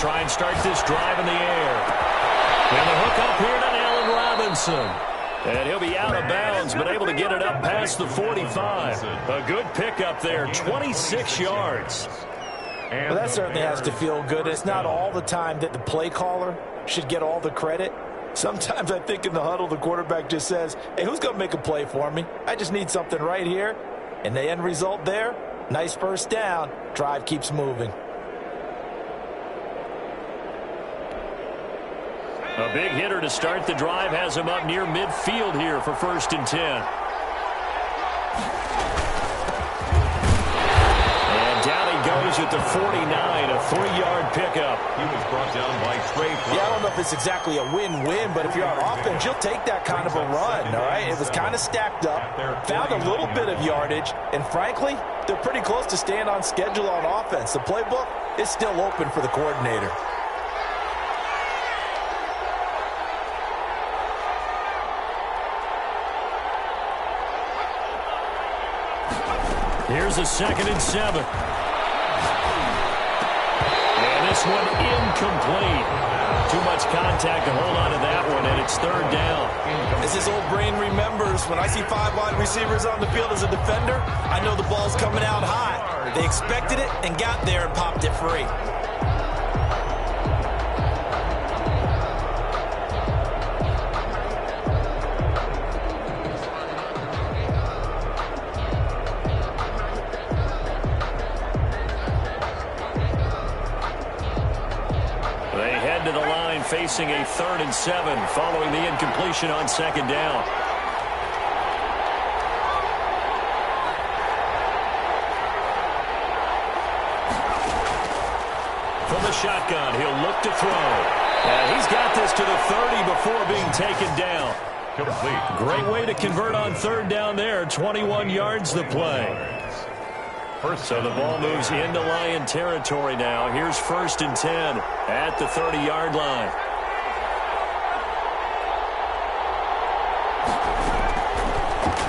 try and start this drive in the air. And the hook up here to Allen Robinson. And he'll be out of bounds, but able to get it up past the 45. A good pickup there, 26 yards. Well, that certainly has to feel good. It's not all the time that the play caller should get all the credit. Sometimes I think in the huddle, the quarterback just says, hey, who's going to make a play for me? I just need something right here. And the end result there, nice first down. Drive keeps moving. A big hitter to start the drive has him up near midfield here for 1st and 10. And down he goes at the 49, a 3-yard pickup. He was brought down by Trey. Yeah, I don't know if it's exactly a win-win, but if you're on offense, you'll take that kind of a run, all right? It was kind of stacked up, found a little bit of yardage, and frankly, they're pretty close to staying on schedule on offense. The playbook is still open for the coordinator. Here's a 2nd and 7. And this one incomplete. Too much contact to hold on to that one, and it's 3rd down. As his old brain remembers, when I see 5 wide receivers on the field as a defender, I know the ball's coming out high. They expected it and got there and popped it free. Facing a 3rd and 7 following the incompletion on 2nd down. From the shotgun, he'll look to throw. And he's got this to the 30 before being taken down. Complete. Great way to convert on 3rd down there. 21 yards the play. So the ball moves into Lion territory now. Here's 1st and 10 at the 30-yard line.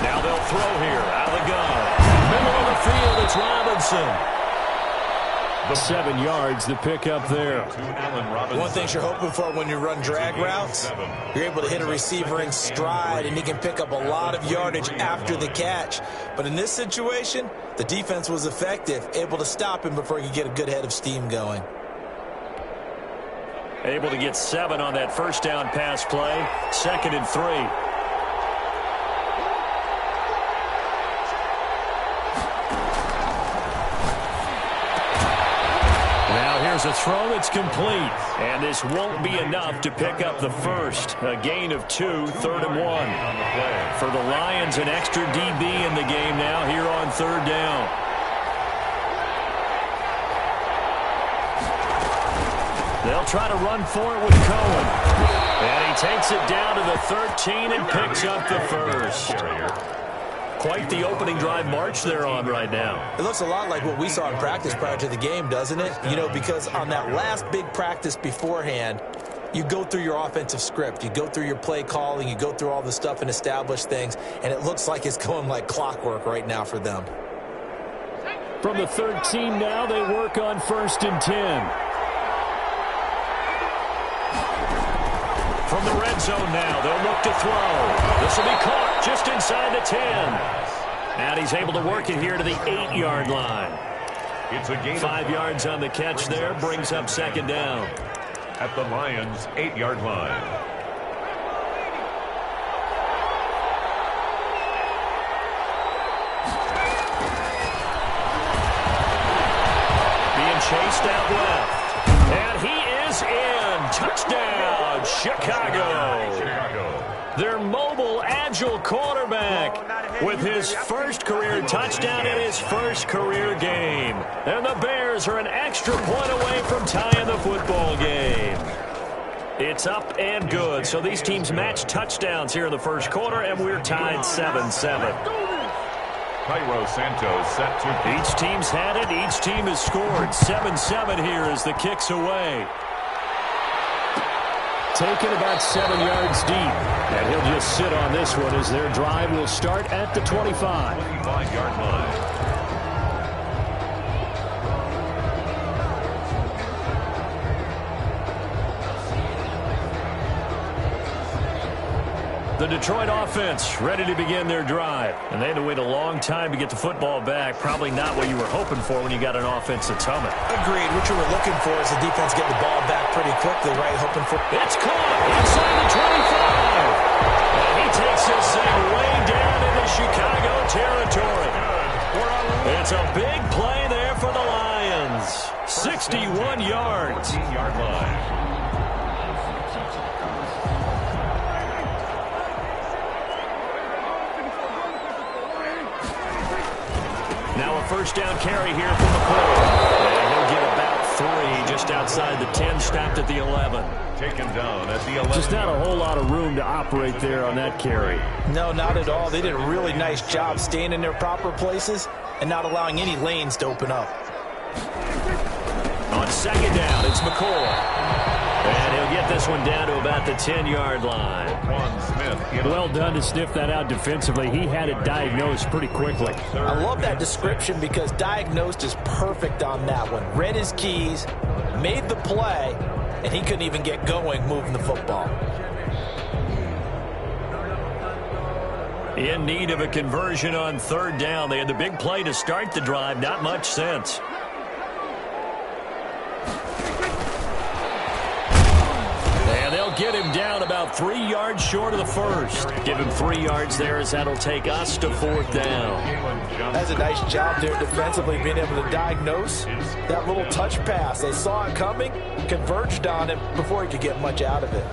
Now they'll throw here out of the gun. Middle of the field, it's Robinson. 7 yards, the pickup there. One thing you're hoping for when you run drag routes, you're able to hit a receiver in stride, and he can pick up a lot of yardage after the catch. But in this situation, the defense was effective, able to stop him before he could get a good head of steam going. Able to get 7 on that 1st down pass play. 2nd and 3. Here's a throw that's complete. And this won't be enough to pick up the first. A gain of 2, 3rd and 1. For the Lions, an extra DB in the game now here on 3rd down. They'll try to run for it with Cohen. And he takes it down to the 13 and picks up the first. Quite the opening drive march they're on right now. It looks a lot like what we saw in practice prior to the game, doesn't it? You know, because on that last big practice beforehand, you go through your offensive script. You go through your play calling. You go through all the stuff and establish things. And it looks like it's going like clockwork right now for them. From the 13 now, they work on 1st and 10. From the red zone now, they'll look to throw. This will be caught just inside the 10. And he's able to work it here to the 8-yard line. It's a gain 5 yards on the catch there, brings up 2nd down. At the Lions' 8-yard line. Being chased out left. And he is in. Touchdown, Chicago. Their mobile, agile quarterback with his first career touchdown in his first career game. And the Bears are an extra point away from tying the football game. It's up and good. So these teams match touchdowns here in the first quarter, and we're tied 7-7. Cairo Santos set to... Each team's had it. Each team has scored. 7-7 here as the kick's away. Taken about 7 yards deep. And he'll just sit on this one as their drive will start at the 25. 25-yard line. The Detroit offense ready to begin their drive. And they had to wait a long time to get the football back. Probably not what you were hoping for when you got an offense that's humming. Agreed. What you were looking for is the defense getting the ball back pretty quickly, right? Hoping for... It's caught inside the 25. And he takes this thing way down into Chicago territory. It's a big play there for the Lions. 61 yards. 15-yard line. Now a first down carry here from McCoy. And he'll get about 3 just outside the 10, stopped at the 11. Taken down at the 11. Just not a whole lot of room to operate there on that carry. No, not at all. They did a really nice job staying in their proper places and not allowing any lanes to open up. On second down, it's McCoy. And he'll get this one down to about the 10-yard line. Juan Smith. Well done to sniff that out defensively. He had it diagnosed pretty quickly. I love that description because diagnosed is perfect on that one. Read his keys, made the play, and he couldn't even get going moving the football. In need of a conversion on third down. They had the big play to start the drive. Not much sense. And they'll get him down about 3 yards short of the first. Give him 3 yards there as that'll take us to fourth down. That's a nice job there defensively, being able to diagnose that little touch pass. They saw it coming, converged on him before he could get much out of it.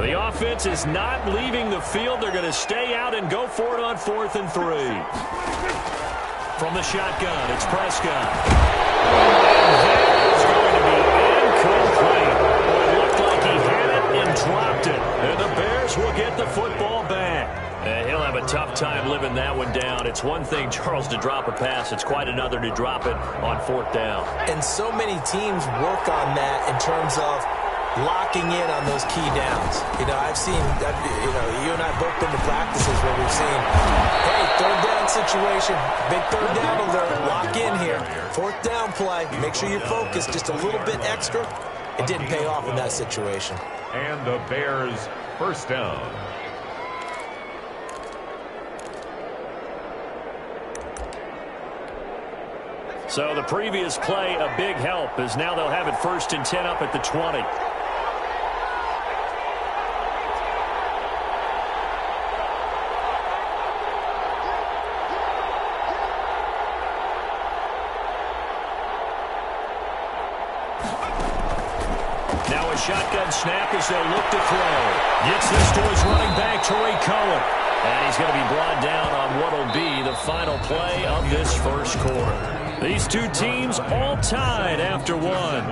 The offense is not leaving the field. They're going to stay out and go for it on 4th and 3. From the shotgun, it's Prescott. And that is going to be incomplete. It looked like he had it and dropped it. And the Bears will get the football back. And he'll have a tough time living that one down. It's one thing, Charles, to drop a pass. It's quite another to drop it on 4th down. And so many teams work on that in terms of locking in on those key downs. You know, I've seen, you and I both been to practices where we've seen, hey, third down situation, big third down alert, lock in here. 4th down play, make sure you're focused just a little bit extra. It didn't pay off in that situation. And the Bears first down. So the previous play, a big help, as now they'll have it 1st and 10 up at the 20. Now a shotgun snap as they'll look to throw. Gets this to his running back, Tarik Cohen. And he's going to be brought down on what will be the final play of this first quarter. These two teams all tied after one.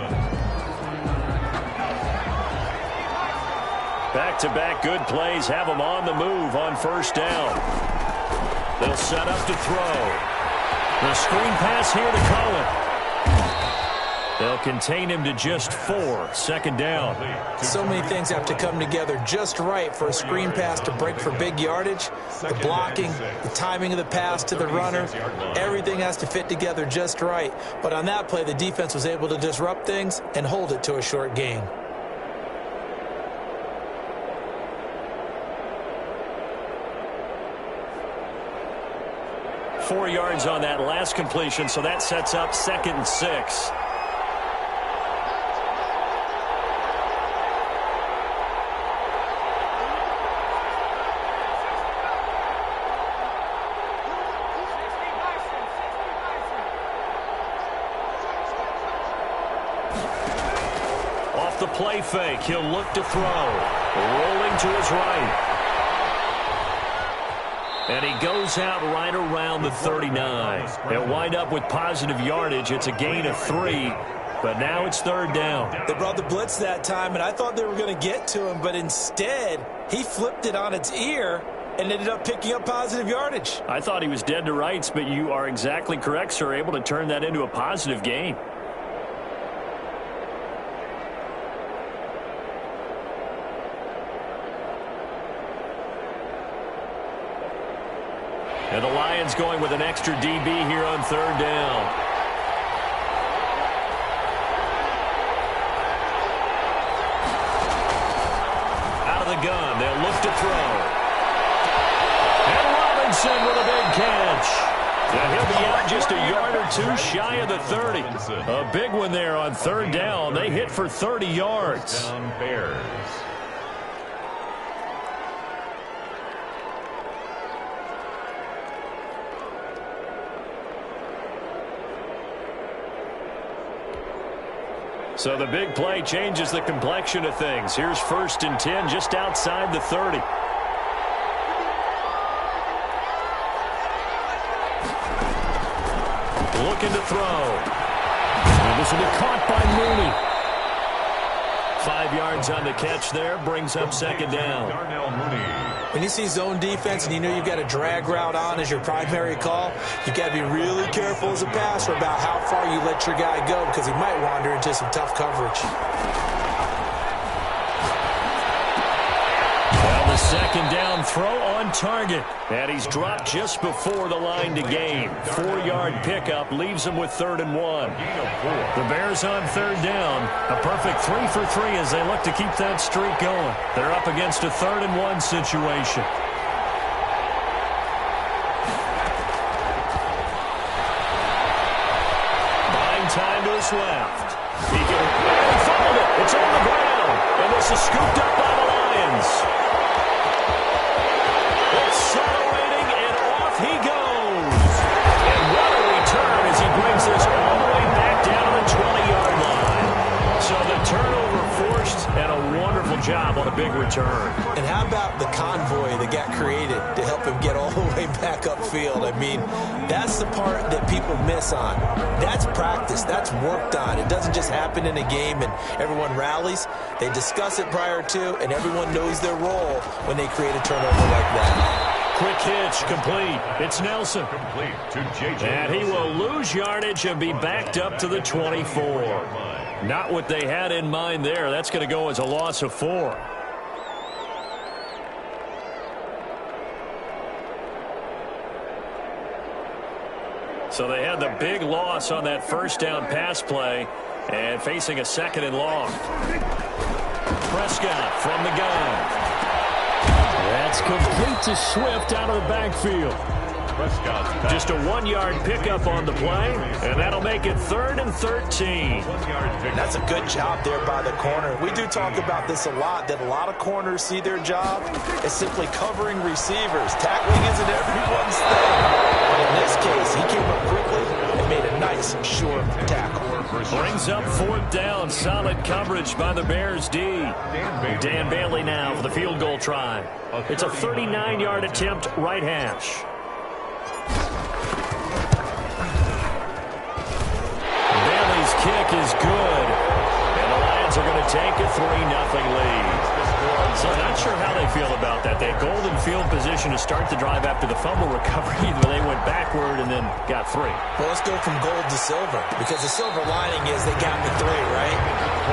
Back-to-back good plays have them on the move on 1st down. They'll set up to throw. The screen pass here to Cohen. They'll contain him to just 4. 2nd down. So many things have to come together just right for a screen pass to break for big yardage. The blocking, the timing of the pass to the runner, everything has to fit together just right. But on that play, the defense was able to disrupt things and hold it to a short gain. Four yards on that last completion, so that sets up 2nd and 6. Off the play fake, he'll look to throw. Rolling to his right. And he goes out right around the 39. They'll wind up with positive yardage. It's a gain of 3, but now it's 3rd down. They brought the blitz that time, and I thought they were going to get to him, but instead, he flipped it on its ear and ended up picking up positive yardage. I thought he was dead to rights, but you are exactly correct, sir, able to turn that into a positive gain. And the Lions going with an extra DB here on 3rd down. throw. And Robinson with a big catch. And he'll be out just a yard or two shy of the 30. A big one there on third down. They hit for 30 yards. Down Bears. So the big play changes the complexion of things. Here's 1st and 10 just outside the 30. Looking to throw. And this will be caught by Mooney. 5 yards on the catch there. Brings up 2nd down. Darnell Mooney. When you see zone defense and you know you've got a drag route on as your primary call, you've got to be really careful as a passer about how far you let your guy go because he might wander into some tough coverage. Well, the 2nd down throw on target. And he's dropped just before the line to gain. 4-yard pickup leaves him with 3rd and 1. The Bears on 3rd down. A perfect 3 for 3 as they look to keep that streak going. They're up against a 3rd and 1 situation. Buying time to his left. He fumbled it. It's on the ground. And this is scooped up by the Lions. Accelerating, and off he goes. And what a return as he brings this all the way back down to the 20-yard line. So the turnover forced, and a wonderful job on a big return. And how about the convoy that got created to help him get all the way back upfield? I mean, that's the part that people miss on. That's practice. That's worked on. It doesn't just happen in a game and everyone rallies. They discuss it prior to, and everyone knows their role when they create a turnover like that. Quick hitch, complete. It's Nelson. Complete to J.J. And he will lose yardage and be backed up to the 24. Not what they had in mind there. That's going to go as a loss of 4. So they had the big loss on that 1st down pass play and facing a 2nd and long. Prescott from the gun. That's complete to Swift out of the backfield. Prescott. Just a 1-yard pickup on the play, and that'll make it 3rd and 13. That's a good job there by the corner. We do talk about this a lot, that a lot of corners see their job as simply covering receivers. Tackling isn't everyone's thing. But in this case, he came up quickly and made a nice, short tackle. Brings up 4th down. Solid coverage by the Bears D. Dan Bailey now for the field goal try. It's a 39-yard attempt, right hash. Bailey's kick is good. And the Lions are going to take a 3-0 lead. So not sure how they feel about that. They had golden field position to start the drive after the fumble recovery, where they went backward and then got 3. Well, let's go from gold to silver, because the silver lining is they got the 3, right?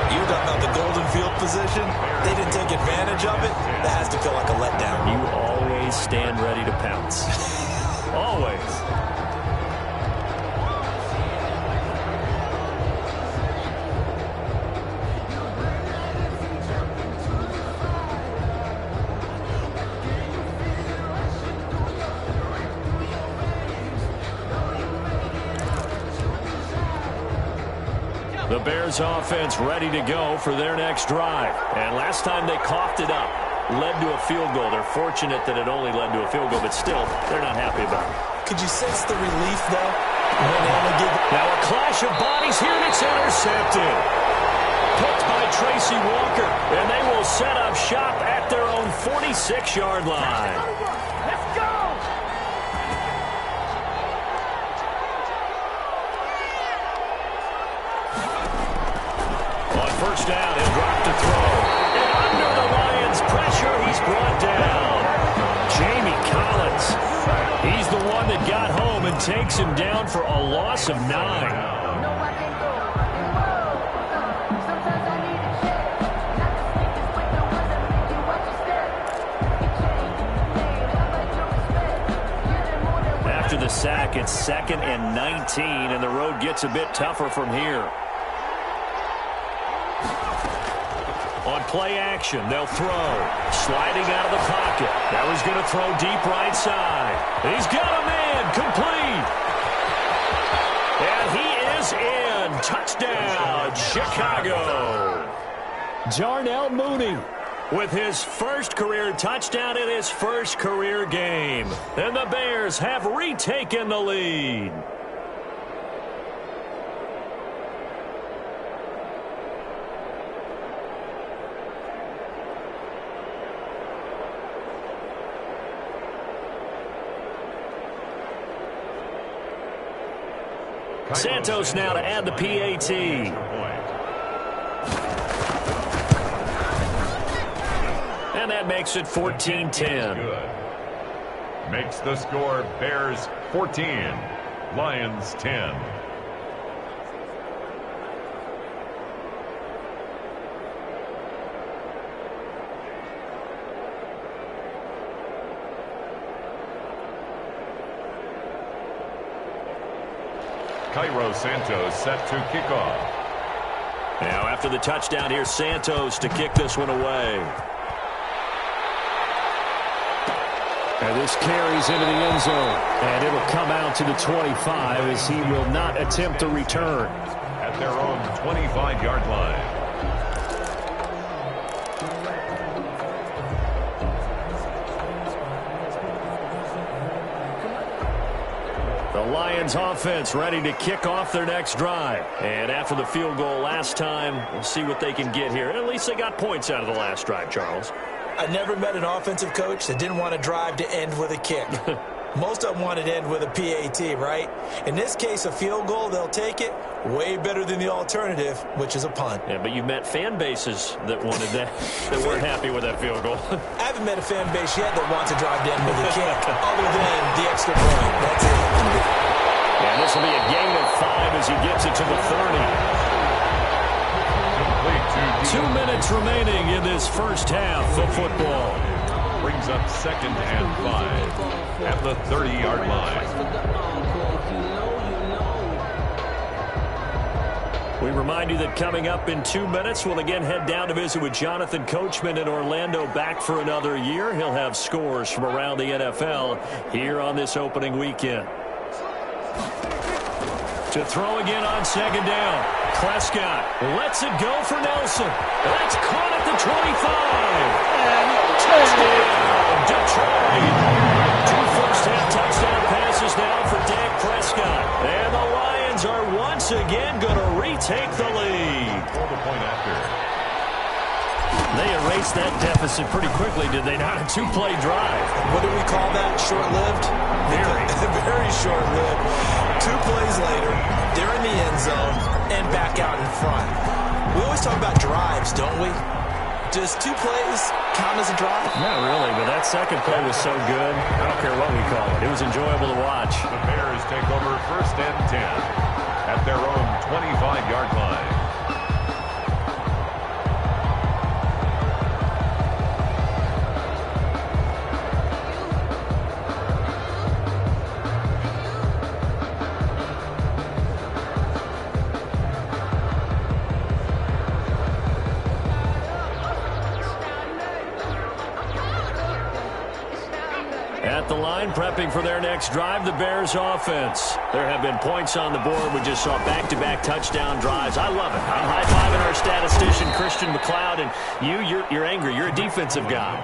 You're talking about the golden field position. They didn't take advantage of it. That has to feel like a letdown. You always stand ready to pounce. Always. The Bears offense ready to go for their next drive. And last time they coughed it up, led to a field goal. They're fortunate that it only led to a field goal, but still, they're not happy about it. Could you sense the relief, though? Now a clash of bodies here, and it's intercepted. Picked by Tracy Walker, and they will set up shop at their own 46-yard line. Let's go! On 1st down, he'll drop to throw. And under the Lions' pressure, he's brought down. Jamie Collins. He's the one that got home and takes him down for a loss of 9. After the sack, it's 2nd and 19, and the road gets a bit tougher from here. On play action, they'll throw. Sliding out of the pocket. Now he's going to throw deep right side. He's got a man. Complete. And he is in. Touchdown, Chicago. Darnell Mooney with his first career touchdown in his first career game. And the Bears have retaken the lead. Santos now to add the PAT. And that makes it 14-10. Makes the score Bears 14, Lions 10. Cairo Santos set to kick off. Now after the touchdown, here's Santos to kick this one away. And this carries into the end zone. And it'll come out to the 25 as he will not attempt to return. At their own 25-yard line. The Lions offense ready to kick off their next drive. And after the field goal last time, we'll see what they can get here. And at least they got points out of the last drive, Charles. I never met an offensive coach that didn't want to drive to end with a kick. Most of them wanted to end with a PAT, right? In this case, a field goal, they'll take it. Way better than the alternative, which is a punt. Yeah, but you met fan bases that wanted that, that weren't happy with that field goal. I haven't met a fan base yet that wants to drive to end with a kick, other than the extra point. That's it. And this will be a gain of 5 as he gets it to the 30. 2 minutes remaining in this first half of football. Brings up 2nd and 5 at the 30-yard line. We remind you that coming up in 2 minutes, we'll again head down to visit with Jonathan Coachman in Orlando, back for another year. He'll have scores from around the NFL here on this opening weekend. To throw again on 2nd down. Prescott lets it go for Nelson. That's caught at the 25. And touchdown, Detroit. 2 first-half touchdown passes now for Dak Prescott. And the Lions are once again going to retake the lead. For the point after. They erased that deficit pretty quickly, did they not? A 2-play drive. What do we call that? Short-lived? Very short-lived. 2 plays later, they're in the end zone and back out in front. We always talk about drives, don't we? Does 2 plays count as a drive? Not really, but that second play was so good. I don't care what we call it. It was enjoyable to watch. The Bears take over 1st and 10 at their own 25-yard line. At the line, prepping for their next drive, the Bears offense. There have been points on the board. We just saw back-to-back touchdown drives. I love it. I'm high-fiving our statistician, Christian McLeod, and you're angry. You're a defensive guy.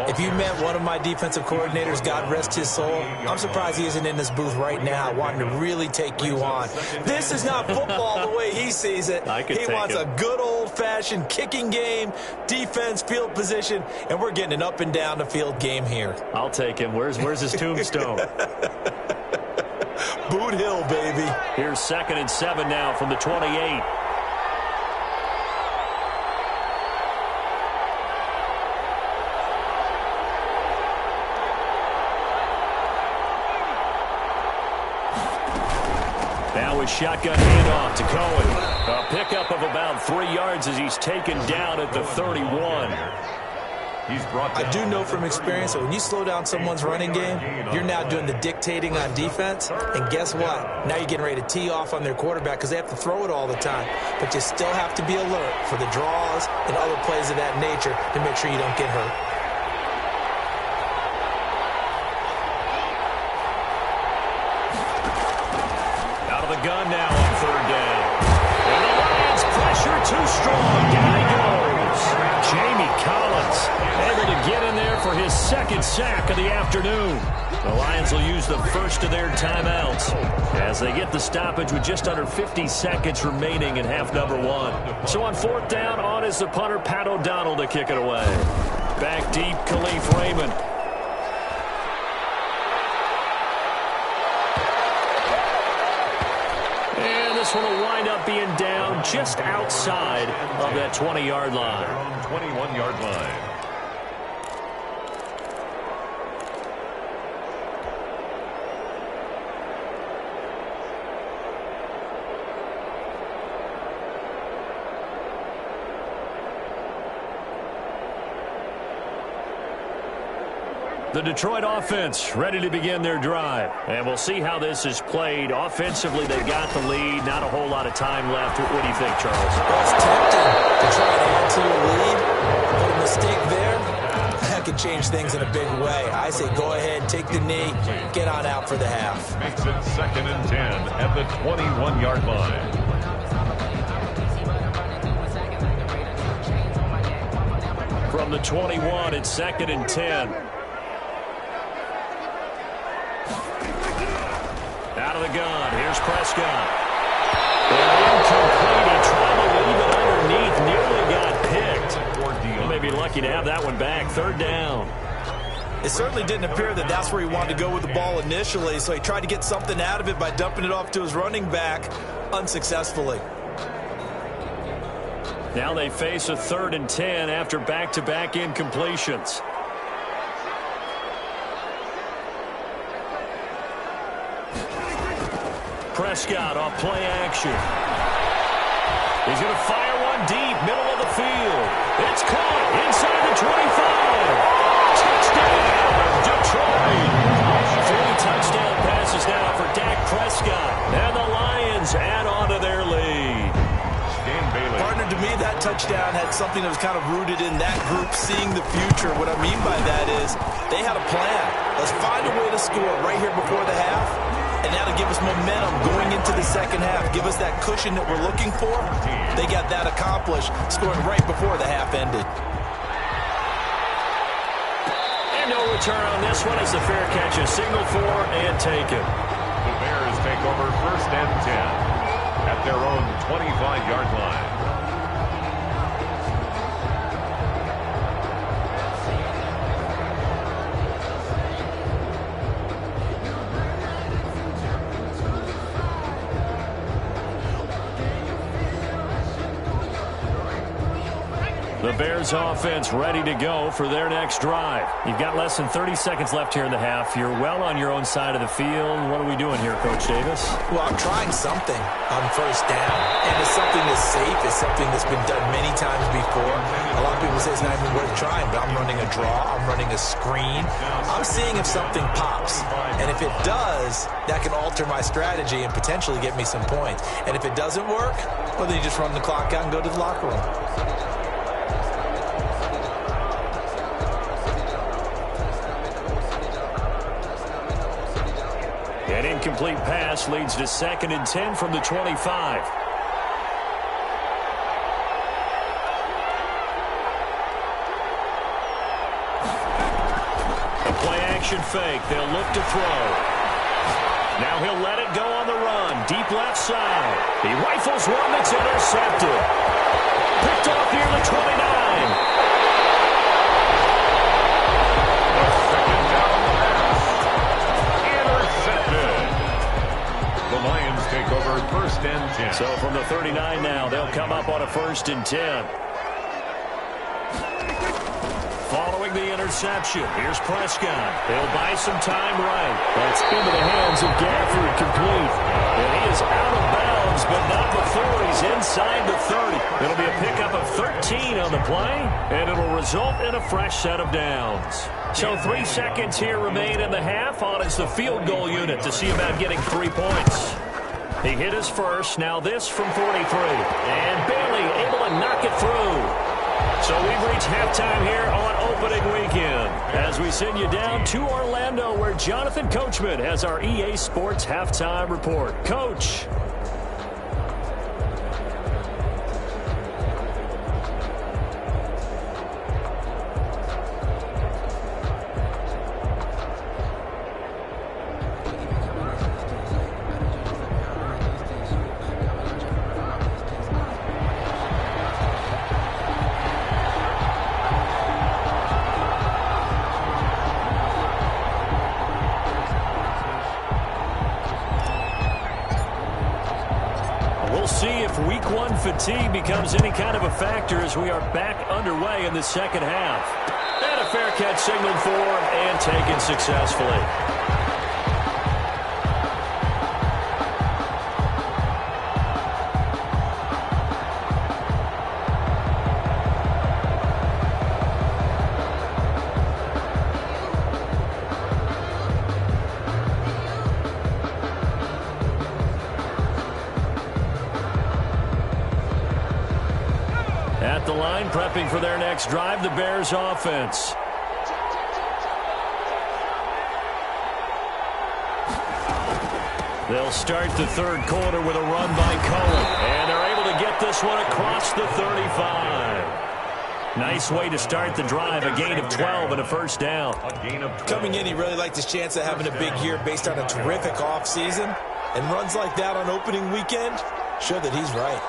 If you met one of my defensive coordinators, God rest his soul, I'm surprised he isn't in this booth right now wanting to really take you on. This is not football the way he sees it. He wants a good old-fashioned kicking game, defense, field position, and we're getting an up-and-down-the-field game here. I'll take him. Where's his tombstone? Boot Hill, baby. Here's 2nd and 7 now from the 28. Now with shotgun handoff to Cohen. A pickup of about 3 yards as he's taken down at the 31. He's brought down. I do know from experience that when you slow down someone's running game, you're now doing the dictating on defense. And guess what? Now you're getting ready to tee off on their quarterback because they have to throw it all the time. But you still have to be alert for the draws and other plays of that nature to make sure you don't get hurt. Out of the gun now on third down. And the Lions pressure too strong. Down he goes. Jamie Collins able to get in there for his second sack of the afternoon. The Lions will use the first of their timeouts as they get the stoppage with just under 50 seconds remaining in half number one. So on fourth down, on is the punter, Pat O'Donnell, to kick it away. Back deep, Khalif Raymond. And this one will wind up being down just outside of that 20-yard line. Their own 21-yard line. The Detroit offense ready to begin their drive. And we'll see how this is played. Offensively, they've got the lead. Not a whole lot of time left. What do you think, Charles? Well, it's tempting to try and add to your lead, but a mistake there, that could change things in a big way. I say go ahead, take the knee, get on out for the half. Makes it 2nd and 10 at the 21-yard line. From the 21, it's 2nd and 10. Out of the gun, here's Prescott. And incomplete, he tried to leave it underneath, nearly got picked. He may be lucky to have that one back. Third down. It certainly didn't appear that that's where he wanted to go with the ball initially, so he tried to get something out of it by dumping it off to his running back unsuccessfully. Now they face a 3rd and 10 after back-to-back incompletions. Prescott off play action. He's going to fire one deep, middle of the field. It's caught inside the 25. Touchdown, Detroit. 3 touchdown passes now for Dak Prescott. And the Lions add on to their lead. Partner, to me, that touchdown had something that was kind of rooted in that group seeing the future. What I mean by that is they had a plan. Let's find a way to score right here before the half, and that'll give us momentum going into the second half. Give us that cushion that we're looking for. They got that accomplished, scoring right before the half ended. And no return on this one as the fair catch is signaled for and taken. The Bears take over 1st and 10 at their own 25-yard line. The Bears offense ready to go for their next drive. You've got less than 30 seconds left here in the half. You're well on your own side of the field. What are we doing here, Coach Davis? Well, I'm trying something on 1st down, and it's something that's safe. It's something that's been done many times before. A lot of people say it's not even worth trying, but I'm running a draw. I'm running a screen. I'm seeing if something pops, and if it does, that can alter my strategy and potentially get me some points. And if it doesn't work, well, then you just run the clock out and go to the locker room. An incomplete pass leads to 2nd and 10 from the 25. A play-action fake. They'll look to throw. Now he'll let it go on the run. Deep left side. He rifles one that's intercepted. Picked off near the 29. The Lions take over 1st and 10. So from the 39 now, they'll come up on a 1st and 10. Following the interception, here's Prescott. He'll buy some time right. That's into the hands of Gafford, complete. And he is out of bounds bounds, but not before he's inside the 30. It'll be a pickup of 13 on the play, and it'll result in a fresh set of downs. So 3 seconds here remain in the half. On is the field goal unit to see about getting 3 points. He hit his first. Now this from 43. And Bailey able to knock it through. So we've reached halftime here on opening weekend as we send you down to Orlando where Jonathan Coachman has our EA Sports halftime report. Coach. Fatigue becomes any kind of a factor as we are back underway in the second half. And a fair catch signaled for and taken successfully. The line prepping for their next drive, the Bears offense. They'll start the third quarter with a run by Cohen. And they're able to get this one across the 35. Nice way to start the drive, a gain of 12 and a first down. Coming in, he really liked his chance of having a big year based on a terrific offseason. And runs like that on opening weekend show that he's right.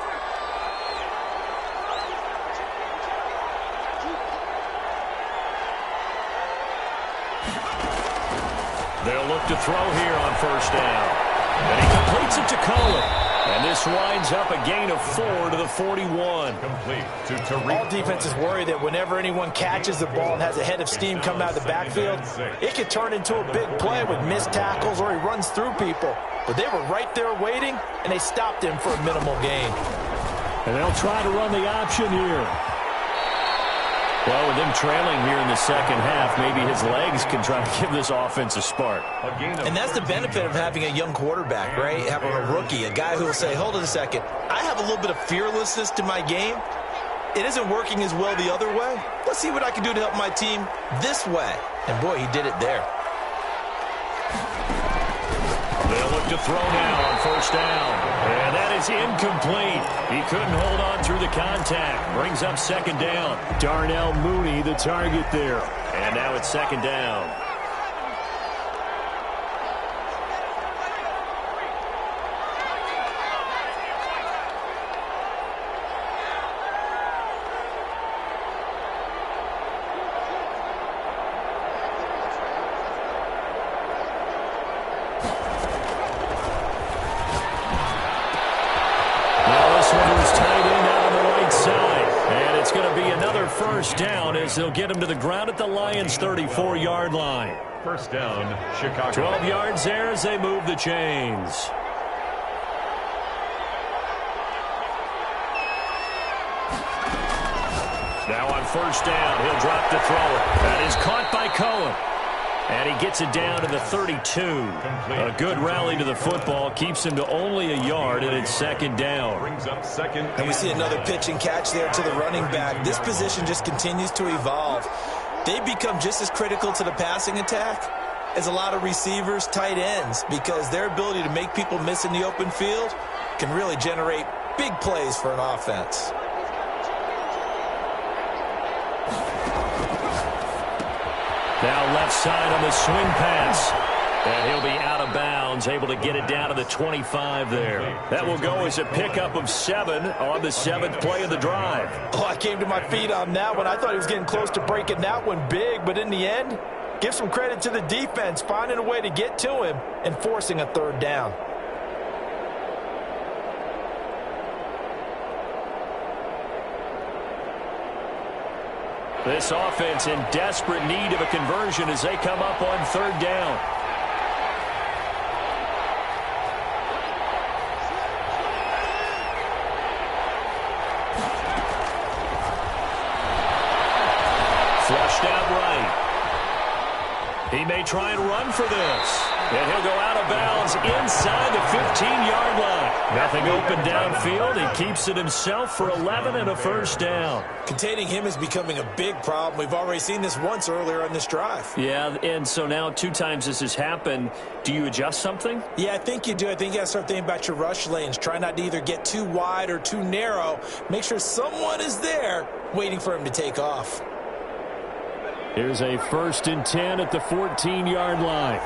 They'll look to throw here on first down. And he completes it to Cohen. And this winds up a gain of 4 to the 41. Complete to Tariq. All defenses worry that whenever anyone catches the ball and has a head of steam coming out of the backfield, it could turn into a big play with missed tackles or he runs through people. But they were right there waiting, and they stopped him for a minimal gain. And they'll try to run the option here. Well, with them trailing here in the second half, maybe his legs can try to give this offense a spark. And that's the benefit of having a young quarterback, right? Having a rookie, a guy who will say, hold on a second, I have a little bit of fearlessness to my game. It isn't working as well the other way. Let's see what I can do to help my team this way. And, boy, he did it there. They'll look to throw now on first down. And that is incomplete. He couldn't hold on through the contact. Brings up second down. Darnell Mooney, the target there. And now it's second down. First down as they'll get him to the ground at the Lions' 34-yard line. First down, Chicago. 12 yards there as they move the chains. Now on first down, he'll drop to throw it. That is caught by Cohen. And he gets it down to the 32. A good rally to the football. Keeps him to only a yard, and it's second down. Brings up second. And we see another pitch and catch there to the running back. This position just continues to evolve. They become just as critical to the passing attack as a lot of receivers, tight ends, because their ability to make people miss in the open field can really generate big plays for an offense. Now left side on the swing pass. And he'll be out of bounds, able to get it down to the 25 there. That will go as a pickup of 7 on the 7th play of the drive. Oh, I came to my feet on that one. I thought he was getting close to breaking that one big, but in the end, give some credit to the defense, finding a way to get to him and forcing a third down. This offense in desperate need of a conversion as they come up on third down. Flushed out right. He may try and run for this. And he'll go out of bounds inside the 15-yard line. Nothing open downfield. He keeps it himself for 11 and a first down. Containing him is becoming a big problem. We've already seen this once earlier on this drive. Yeah, and so now 2 times this has happened. Do you adjust something? Yeah, I think you do. I think you got to start thinking about your rush lanes. Try not to either get too wide or too narrow. Make sure someone is there waiting for him to take off. Here's a 1st and 10 at the 14-yard line.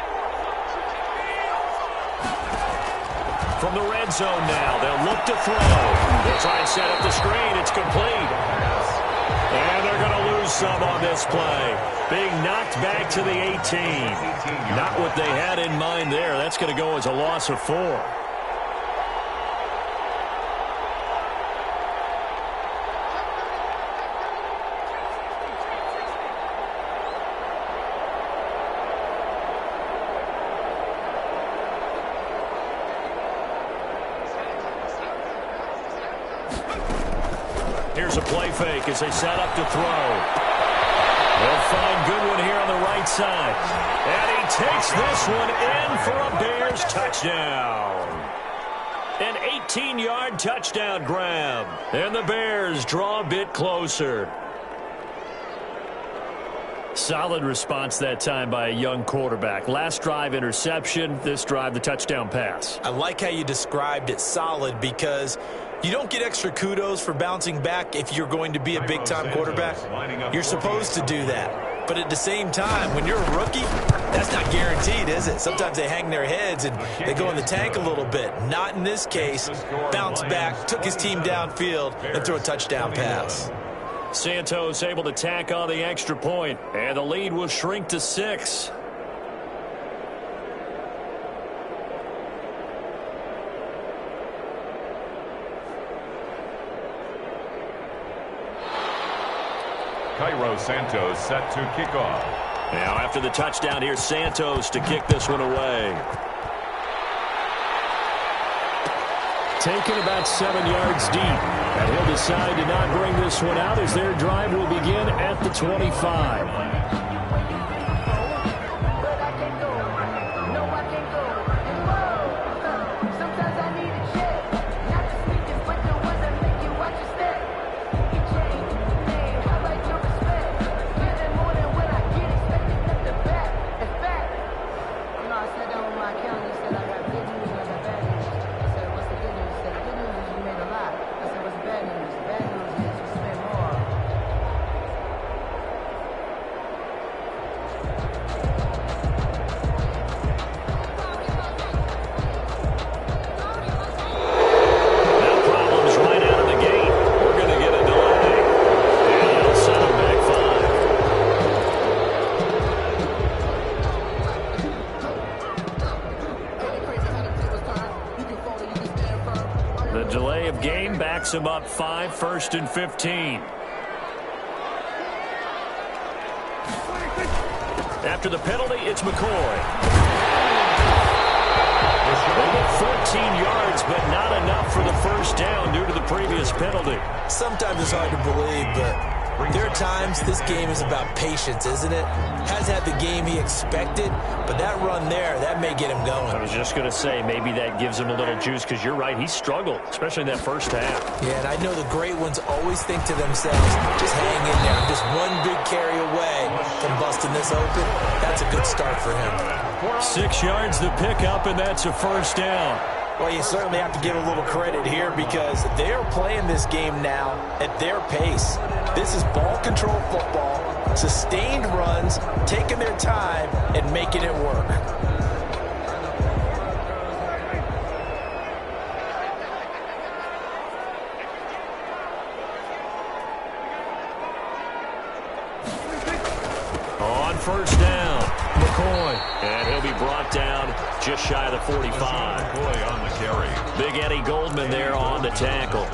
From the red zone now, they'll look to throw. They'll try and set up the screen. It's complete. And they're going to lose some on this play. Being knocked back to the 18. Not what they had in mind there. That's going to go as a loss of 4. Here's a play fake as they set up to throw. They'll find Goodwin here on the right side. And he takes this one in for a Bears touchdown. An 18-yard touchdown grab. And the Bears draw a bit closer. Solid response that time by a young quarterback. Last drive, interception. This drive, the touchdown pass. I like how you described it, solid, because you don't get extra kudos for bouncing back if you're going to be a big-time quarterback. You're supposed to do that. But at the same time, when you're a rookie, that's not guaranteed, is it? Sometimes they hang their heads and they go in the tank a little bit. Not in this case. Bounced back, took his team downfield, and threw a touchdown pass. Santos able to tack on the extra point, and the lead will shrink to 6. Cairo Santos set to kick off. Now after the touchdown, here's Santos to kick this one away. Taken about 7 yards deep. And he'll decide to not bring this one out as their drive will begin at the 25. Him up 5, 1st and 15. After the penalty, it's McCoy. They get 14 yards, but not enough for the first down due to the previous penalty. Sometimes it's hard to believe, but there are times this game is about patience, isn't it? Has had the game he expected, but that run there, that may get him going. I was just going to say, maybe that gives him a little juice, because you're right, he struggled, especially in that first half. Yeah, and I know the great ones always think to themselves, just hang in there. I'm just one big carry away from busting this open. That's a good start for him. 6 yards the pickup, and that's a first down. Well, you certainly have to give a little credit here because they're playing this game now at their pace. This is ball control football, sustained runs, taking their time, and making it work. On first down, McCoy. And he'll be brought down just shy of the 45. McCoy on the carry. Big Eddie Goldman there on the tackle.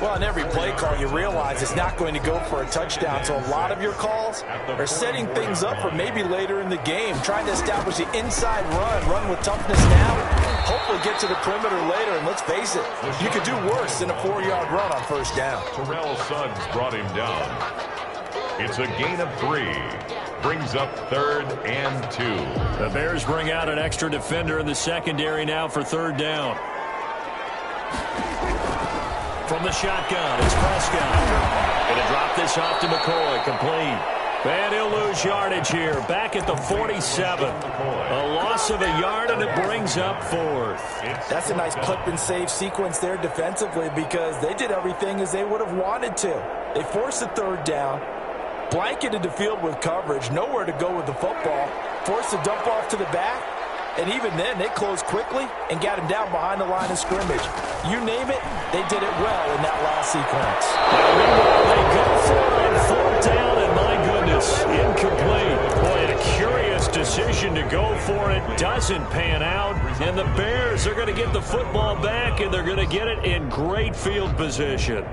Well, in every play call, you realize it's not going to go for a touchdown. So a lot of your calls are setting things up for maybe later in the game, trying to establish the inside run with toughness now, hopefully get to the perimeter later. And let's face it, you could do worse than a 4-yard run on first down. Terrell Suggs brought him down. It's a gain of 3. Brings up 3rd and 2. The Bears bring out an extra defender in the secondary now for 3rd down. From the shotgun, it's Prescott. Going to drop this off to McCoy, complete. And he'll lose yardage here, back at the 47. A loss of a yard, and it brings up 4th. That's a nice clip and save sequence there defensively because they did everything as they would have wanted to. They forced the 3rd down, blanketed the field with coverage, nowhere to go with the football, forced the dump off to the back, and even then they closed quickly and got him down behind the line of scrimmage. You name it, they did it well in that last sequence. They go for it on 4th down, and my goodness, incomplete. Boy, and a curious decision to go for it. Doesn't pan out, and the Bears are going to get the football back, and they're going to get it in great field position.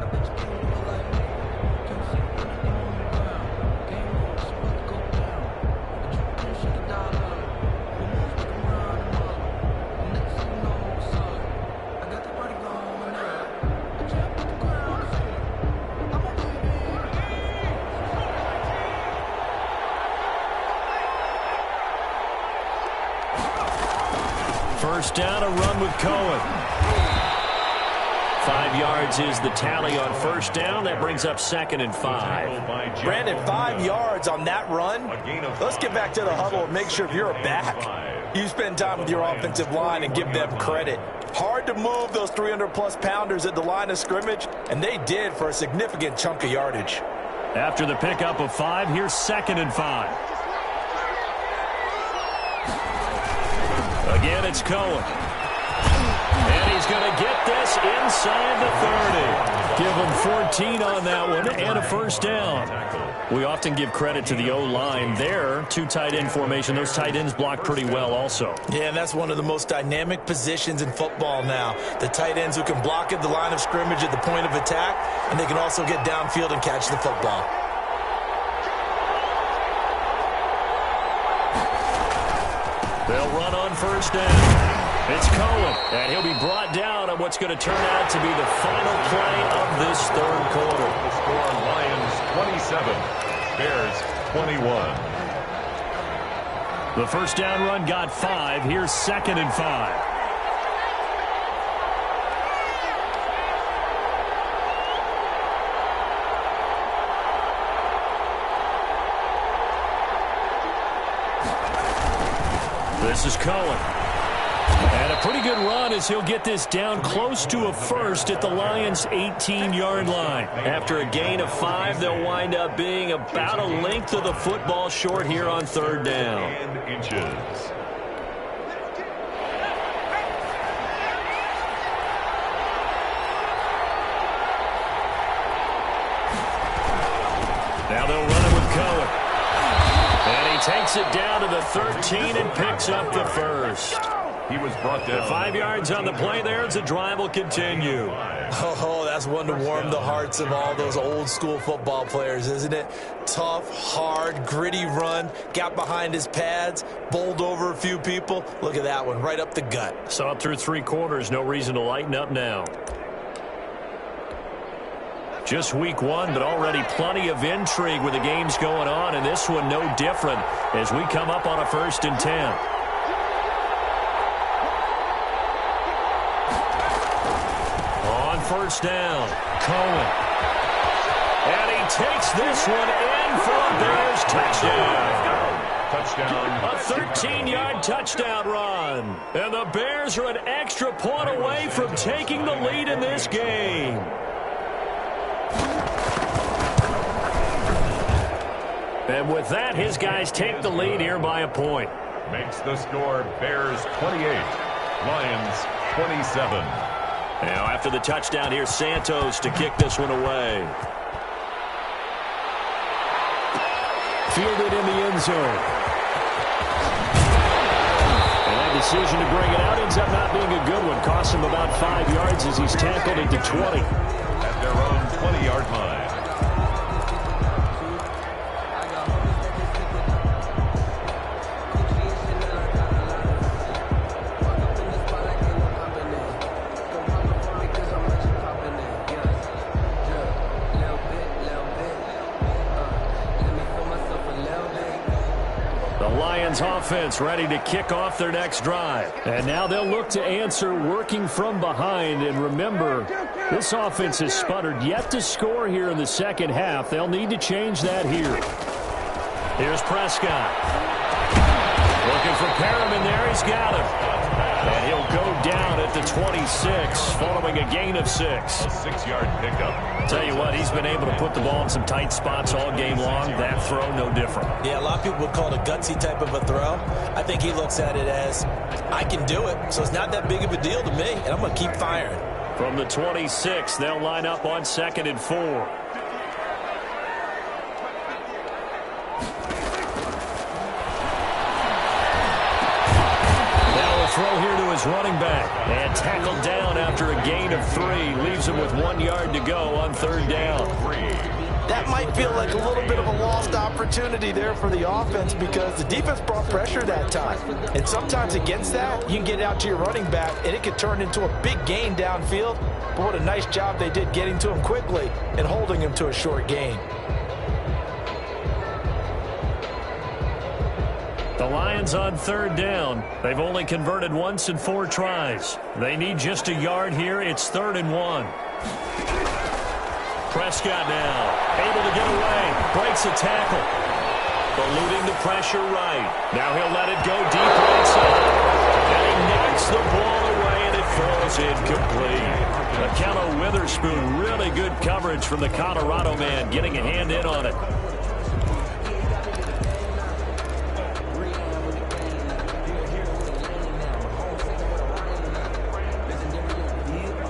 First down, a run with Cohen. 5 yards is the tally on first down. That brings up 2nd and 5. Brandon, 5 yards on that run. Let's get back to the huddle and make sure if you're a back, you spend time with your offensive line and give them credit. Hard to move those 300-plus pounders at the line of scrimmage, and they did for a significant chunk of yardage. After the pickup of 5, here's 2nd and 5. Again, it's Cohen. And he's going to get this inside the 30. Give him 14 on that one and a first down. We often give credit to the O-line there. 2 tight end formation. Those tight ends block pretty well also. Yeah, and that's one of the most dynamic positions in football now. The tight ends who can block at the line of scrimmage at the point of attack, and they can also get downfield and catch the football. They'll run on first down. It's Cohen, and he'll be brought down on what's going to turn out to be the final play of this 3rd quarter. The score, Lions 27, Bears 21. The first down run got 5. Here's 2nd and 5. This is Cohen. And a pretty good run as he'll get this down close to a first at the Lions' 18-yard line. After a gain of 5, they'll wind up being about a length of the football short here on 3rd down. And inches. Now they'll run it with Cohen. And he takes it down to the 13 and picks up the first. He was brought down. 5 yards on the play there as the drive will continue. Oh, that's one to warm the hearts of all those old school football players, isn't it? Tough, hard, gritty run, got behind his pads, bowled over a few people. Look at that one, right up the gut. Saw it through 3 quarters, no reason to lighten up now. Just week 1, but already plenty of intrigue with the games going on, and this one no different as we come up on a 1st and 10. On first down, Cohen. And he takes this one in for a Bears touchdown. Touchdown. A 13-yard touchdown run. And the Bears are an extra point away from taking the lead in this game. And with that, his guys take the lead here by a point. Makes the score Bears 28, Lions 27. Now after the touchdown, here's Santos to kick this one away. Fielded in the end zone. And that decision to bring it out ends up not being a good one. Costs him about 5 yards as he's tackled into 20. At their own 20-yard line. Lions offense ready to kick off their next drive. And now they'll look to answer working from behind. And remember, this offense has sputtered yet to score here in the second half. They'll need to change that here. Here's Prescott. Looking for Perriman there. He's got him. And he'll go down at the 26 following a gain of 6. A 6-yard pickup. Tell you what, he's been able to put the ball in some tight spots all game long. That throw, no different. Yeah, a lot of people would call it a gutsy type of a throw. I think he looks at it as, I can do it, so it's not that big of a deal to me, and I'm going to keep firing. From the 26, they'll line up on 2nd and 4. Throw here to his running back. And tackled down after a gain of 3. Leaves him with 1 yard to go on 3rd down. That might feel like a little bit of a lost opportunity there for the offense because the defense brought pressure that time. And sometimes against that, you can get out to your running back, and it could turn into a big gain downfield. But what a nice job they did getting to him quickly and holding him to a short gain. The Lions on 3rd down. They've only converted once in 4 tries. They need just a yard here. It's 3rd and 1. Prescott now able to get away. Breaks a tackle. Eluding the pressure right. Now he'll let it go deep right side. And he knocks the ball away, and it falls incomplete. Akello Witherspoon, really good coverage from the Colorado man, getting a hand in on it.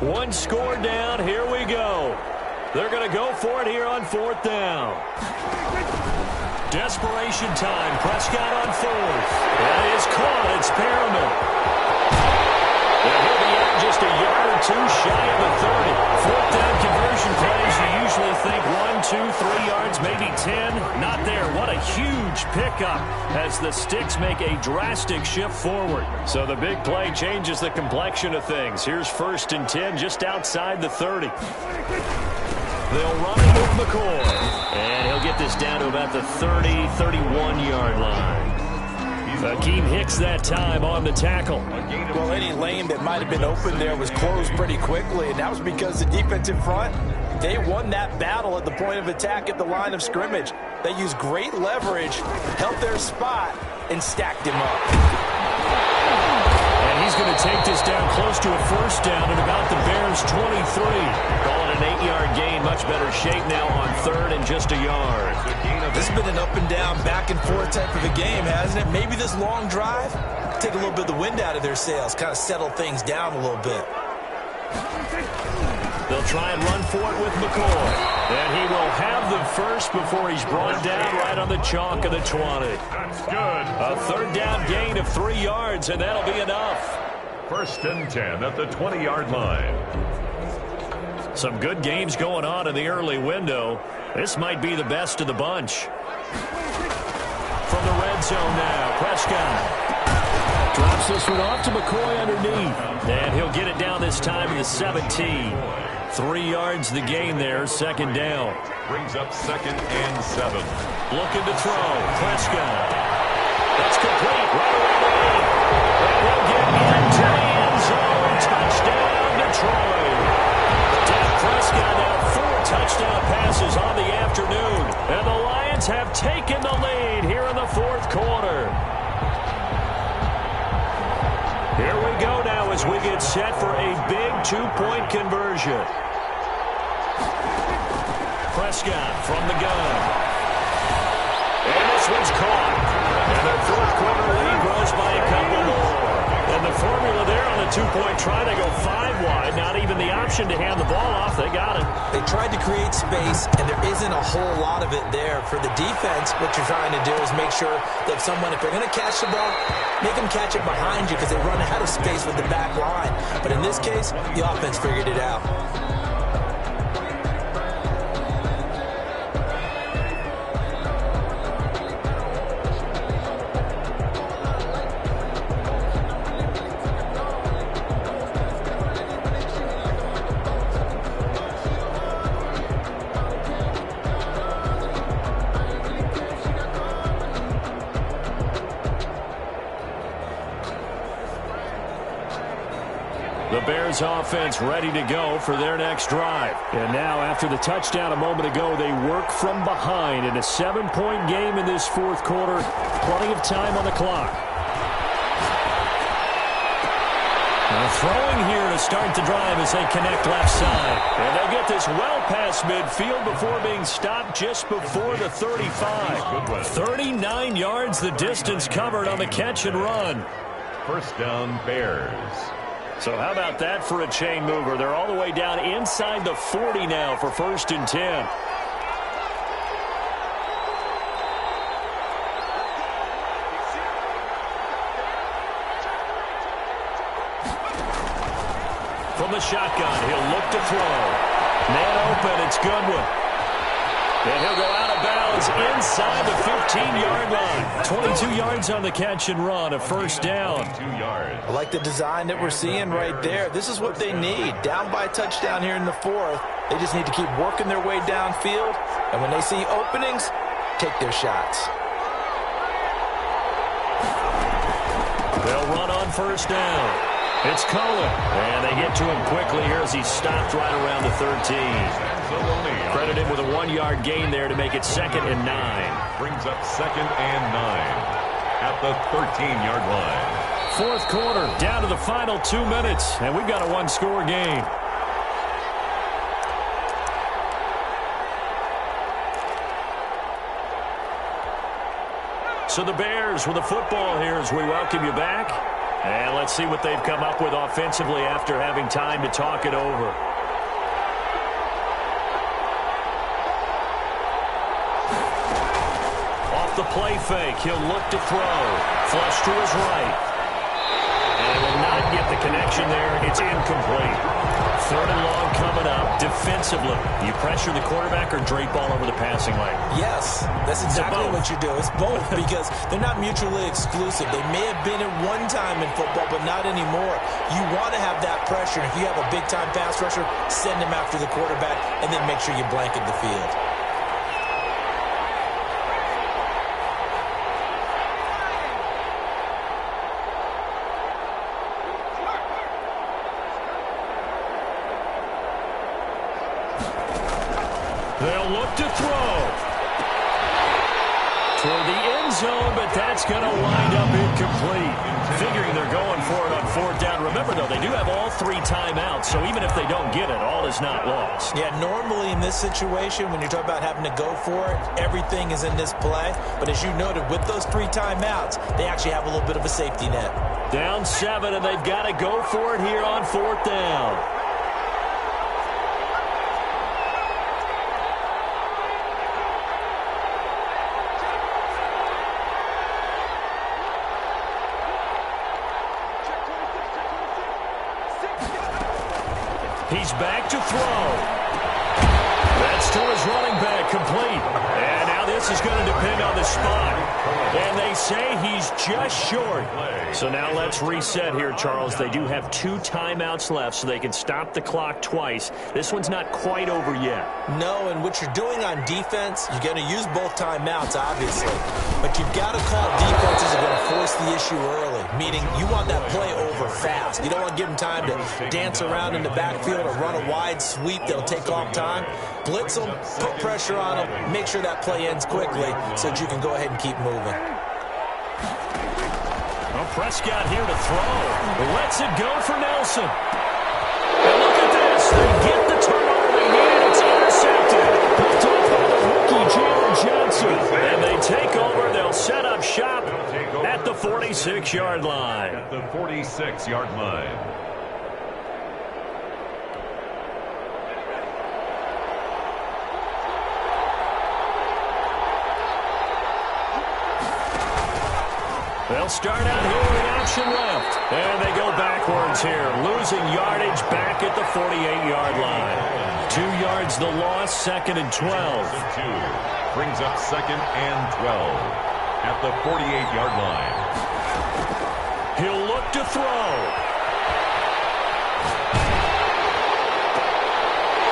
One score down. Here we go. They're going to go for it here on 4th down. Desperation time. Prescott on 4th. That is caught. It's Perriman. And he'll be out just a yard or 2 shy of the 30. 4th down conversion plays. You usually think 1, 2, 3 yards, maybe 10. Not there. What a huge pickup as the Sticks make a drastic shift forward. So the big play changes the complexion of things. Here's 1st and 10 just outside the 30. They'll run it with McCoy. And he'll get this down to about the 30, 31-yard line. Akeem Hicks that time on the tackle. Well, any lane that might have been open there was closed pretty quickly, and that was because the defense in front, they won that battle at the point of attack at the line of scrimmage. They used great leverage, held their spot, and stacked him up. And he's going to take this down close to a 1st down at about the Bears' 23. Calling an 8-yard gain. Much better shape now on 3rd and just a yard. This has been an up and down, back and forth type of a game, hasn't it? Maybe this long drive, take a little bit of the wind out of their sails, kind of settle things down a little bit. They'll try and run for it with McCoy. And he will have the first before he's brought down right on the chalk of the 20. That's good. A 3rd down gain of 3 yards, and that'll be enough. 1st and 10 at the 20-yard line. Some good games going on in the early window. This might be the best of the bunch. From the red zone now, Prescott drops this one off to McCoy underneath. And he'll get it down this time to the 17. 3 yards the gain there, 2nd down. Brings up 2nd and 7. Looking to throw, Prescott. That's complete, right away. And we'll get into the end zone. Touchdown, Detroit. Dak Prescott now 4 touchdown passes on the afternoon. And the Lions have taken the lead here in the 4th quarter. Here we go now as we get set for a big 2-point conversion. Prescott from the gun. And this one's caught. And their 4th quarter lead grows by a couple more. And the formula there on the 2-point try, they go 5 wide. Not even the option to hand the ball off. They got it. They tried to create space, and there isn't a whole lot of it there. For the defense, what you're trying to do is make sure that someone, if they're going to catch the ball, make them catch it behind you because they run out of space with the back line. But in this case, the offense figured it out. his offense ready to go for their next drive. And now, after the touchdown a moment ago, they work from behind in a 7-point game in this fourth quarter. Plenty of time on the clock. Now throwing here to start the drive as they connect left side. And they get this well past midfield before being stopped just before the 35. 39 yards the distance covered on the catch and run. First down, Bears. So how about that for a chain mover? They're all the way down inside the 40 now for 1st and 10. From the shotgun, he'll look to throw. Man open, it's Goodwin. And he'll go out of bounds inside the 15-yard line. 22 yards on the catch and run, a first down. 2 yards. I like the design that we're seeing right there. This is what they need. Down by a touchdown here in the 4th. They just need to keep working their way downfield. And when they see openings, take their shots. They'll run on first down. It's Cullen, and they get to him quickly here as he's stopped right around the 13. Credit him with a 1-yard gain there to make it 2nd and 9. Brings up 2nd and 9 at the 13-yard line. Fourth quarter, down to the final 2 minutes, and we've got a 1-score game. So the Bears with the football here as we welcome you back. And let's see what they've come up with offensively after having time to talk it over. Off the play fake, he'll look to throw. Flush to his right. And will not get the connection there. It's incomplete. 3rd and long coming up. Defensively, you pressure the quarterback or drape all over the passing lane? Yes, that's exactly what you do. It's both because they're not mutually exclusive. They may have been at one time in football, but not anymore. You want to have that pressure. If you have a big-time pass rusher, send him after the quarterback, and then make sure you blanket the field. They'll look to throw. Toward the end zone, but that's going to wind up incomplete. Figuring they're going for it on 4th down. Remember, though, they do have all 3 timeouts, so even if they don't get it, all is not lost. Yeah, normally in this situation, when you're talking about having to go for it, everything is in this play. But as you noted, with those 3 timeouts, they actually have a little bit of a safety net. Down 7, and they've got to go for it here on 4th down. He's back to throw. That's to his running back, complete. And now this is going to depend on the spot. And they say he's just short. So now let's reset here, Charles. They do have 2 timeouts left, so they can stop the clock twice. This one's not quite over yet. No, and what you're doing on defense, you're going to use both timeouts, obviously. But you've got to call defenses that are going to force the issue early, meaning you want that play over fast. You don't want to give them time to dance around in the backfield or run a wide sweep that'll take off time. Blitz them, put pressure on them, make sure that play ends quickly so that you can go ahead and keep moving. Well, Prescott here to throw. Lets it go for Nelson. And look at this. They get the turnover they need. It's intercepted. Picked up by the rookie, Jalen Johnson. And they take over. They'll set up shop at the 46-yard line. At the 46-yard line. They'll start out here with option left. And they go backwards here, losing yardage back at the 48-yard line. 2 yards the loss, 2nd and 12. Brings up 2nd and 12 at the 48-yard line. He'll look to throw.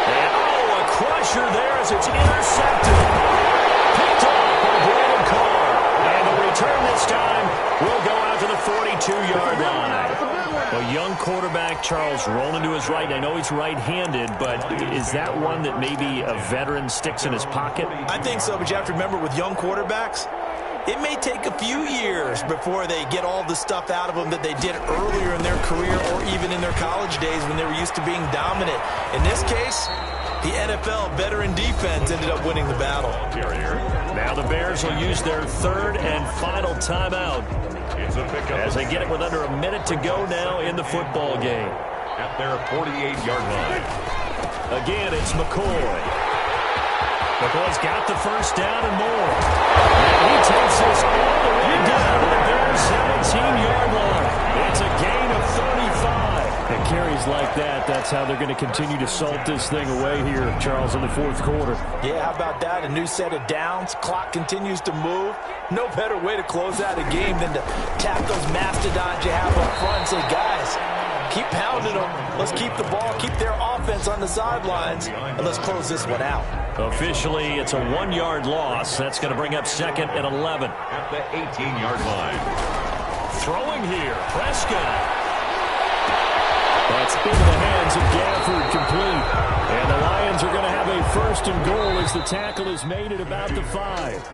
And, a crusher there as it's intercepted. Picked off by Brandon Carr. And the return this time will go out to the 42-yard line. A young quarterback, Charles, rolling to his right. I know he's right-handed, but is that one that maybe a veteran sticks in his pocket? I think so, but you have to remember with young quarterbacks, it may take a few years before they get all the stuff out of them that they did earlier in their career or even in their college days when they were used to being dominant. In this case, the NFL veteran defense ended up winning the battle. Now the Bears will use their third and final timeout as they get it with under a minute to go now in the football game. At their 48-yard line. Again, it's McCoy. McCoy's got the first down and more. And he takes this all the way down to the Bears' 17-yard line. It's a gain of 35. And carries like that, that's how they're going to continue to salt this thing away here, Charles, in the fourth quarter. Yeah, how about that? A new set of downs. Clock continues to move. No better way to close out a game than to tap those mastodons you have up front and say, guys, keep pounding them. Let's keep the ball, keep their offense on the sidelines, and let's close this one out. Officially, it's a 1-yard loss. That's going to bring up second and 11. At the 18-yard line. Throwing here, Prescott. That's into the hands of Gafford, complete. And the Lions are going to have a first and goal as the tackle is made at about the 5.